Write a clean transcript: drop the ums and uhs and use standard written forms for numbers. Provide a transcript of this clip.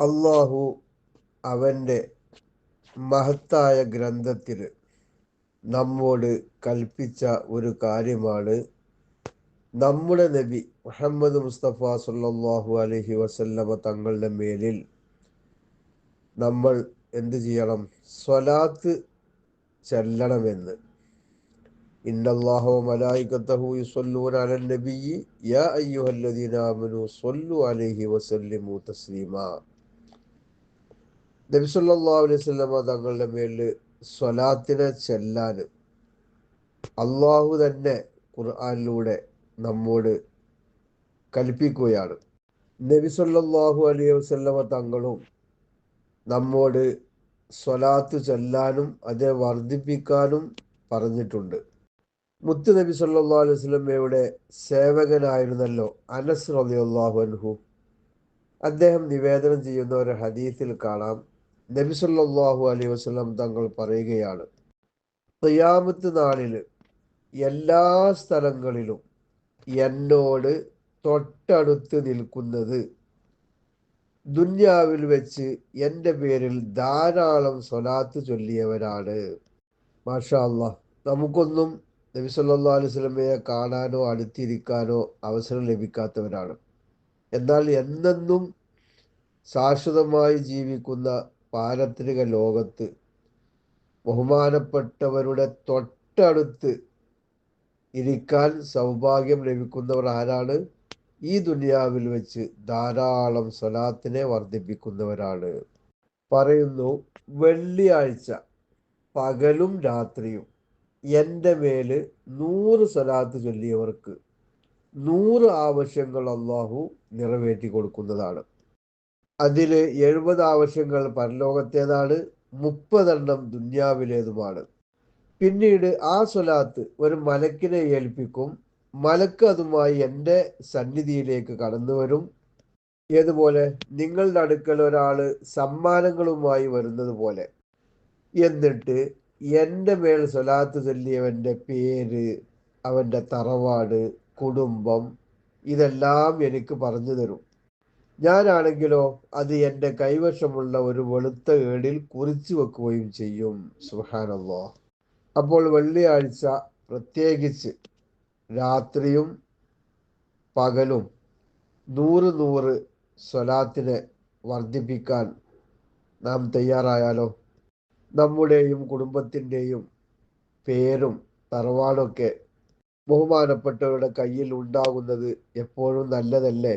അള്ളാഹു അവൻ്റെ മഹത്തായ ഗ്രന്ഥത്തിൽ നമ്മോട് കൽപ്പിച്ച ഒരു കാര്യമാണ് നമ്മുടെ നബി മുഹമ്മദ് മുസ്തഫ സല്ലല്ലാഹു അലൈഹി വസല്ലമ തങ്ങളുടെ മേലിൽ നമ്മൾ എന്ത് ചെയ്യണം? സ്വലാത്ത് ചെല്ലണമെന്ന്. ഇന്നല്ലാഹ വ മലായികതഹു യുസല്ലൂന അലൻ നബിയ്യി യാ അയ്യുഹല്ലദീന ആമനൂ സ്വല്ലു അലൈഹി വസല്ലിമു തസ്ലീമാ. നബി സല്ലല്ലാഹു അലൈഹി വസല്ലമ തങ്ങളുടെ മേലിൽ സ്വലാത്തിനെ ചെല്ലാൻ അള്ളാഹു തന്നെ ഖുർആനിലൂടെ നമ്മോട് കൽപ്പിക്കുകയാണ്. നബി സല്ലല്ലാഹു അലൈഹി വസല്ലമ തങ്ങളും നമ്മോട് സ്വലാത്ത് ചൊല്ലാനും അത് വർദ്ധിപ്പിക്കാനും പറഞ്ഞിട്ടുണ്ട്. മുത്ത് നബി സല്ലല്ലാഹു അലൈഹി വസല്ലമയുടെ സേവകനായിരുന്നല്ലോ അനസ് റളിയല്ലാഹു അൻഹു. അദ്ദേഹം നിവേദനം ചെയ്യുന്ന ഒരു ഹദീസിൽ കാണാം, നബി സല്ലല്ലാഹു അലൈഹി വസല്ലം തങ്ങൾ പറയുകയാണ്, ഖിയാമത്ത് നാളിൽ എല്ലാ സ്ഥലങ്ങളിലും എന്നോട് തൊട്ടടുത്ത് നിൽക്കുന്നത് ദുന്യാവിൽ വെച്ച് എൻ്റെ പേരിൽ ധാരാളം സ്വലാത്ത് ചൊല്ലിയവരാണ്. മാഷാ അല്ലാഹ്. നമുക്കൊന്നും നബി സല്ലല്ലാഹു അലൈഹി വസല്ലമയെ കാണാനോ അടുത്തിരിക്കാനോ അവസരം ലഭിക്കാത്തവരാണ്. എന്നാൽ എന്നെന്നും ശാശ്വതമായി ജീവിക്കുന്ന പാരത്രിക ലോകത്ത് ബഹുമാനപ്പെട്ടവരുടെ തൊട്ടടുത്ത് ഇരിക്കാൻ സൗഭാഗ്യം ലഭിക്കുന്നവർ ആരാണ്? ഈ ദുനിയാവിൽ വെച്ച് ധാരാളം സ്വലാത്തിനെ വർദ്ധിപ്പിക്കുന്നവരാണ്. പറയുന്നു, വെള്ളിയാഴ്ച പകലും രാത്രിയും എൻ്റെ മേല് 100 സ്വലാത്ത് ചൊല്ലിയവർക്ക് 100 ആവശ്യങ്ങൾ അള്ളാഹു നിറവേറ്റി കൊടുക്കുന്നതാണ്. അതിൽ 70 ആവശ്യങ്ങൾ പരലോകത്തേതാണ്, 30 ദുന്യാവിലേതുമാണ്. പിന്നീട് ആ സ്വലാത്ത് ഒരു മലക്കിനെ ഏൽപ്പിക്കും. മലക്ക് അതുമായി എൻ്റെ സന്നിധിയിലേക്ക് കടന്നു വരും. ഏതുപോലെ? നിങ്ങളുടെ അടുക്കൽ ഒരാള് സമ്മാനങ്ങളുമായി വരുന്നത് പോലെ. എന്നിട്ട് എൻ്റെ മേൽ സ്വലാത്ത് ചൊല്ലിയവൻ്റെ പേര്, അവൻ്റെ തറവാട്, കുടുംബം ഇതെല്ലാം എനിക്ക് പറഞ്ഞു തരും. ഞാനാണെങ്കിലോ അത് എൻ്റെ കൈവശമുള്ള ഒരു വെളുത്ത ഏടിൽ കുറിച്ചു വെക്കുകയും ചെയ്യും. സുബ്ഹാനല്ലാഹ്. അപ്പോൾ വെള്ളിയാഴ്ച പ്രത്യേകിച്ച് രാത്രിയും പകലും 100 സ്വലാത്തിനെ വർദ്ധിപ്പിക്കാൻ നാം തയ്യാറായാലോ? നമ്മുടെയും കുടുംബത്തിൻ്റെയും പേരും തറവാടൊക്കെ ബഹുമാനപ്പെട്ടവരുടെ കയ്യിൽ ഉണ്ടാകുന്നത് എപ്പോഴും നല്ലതല്ലേ?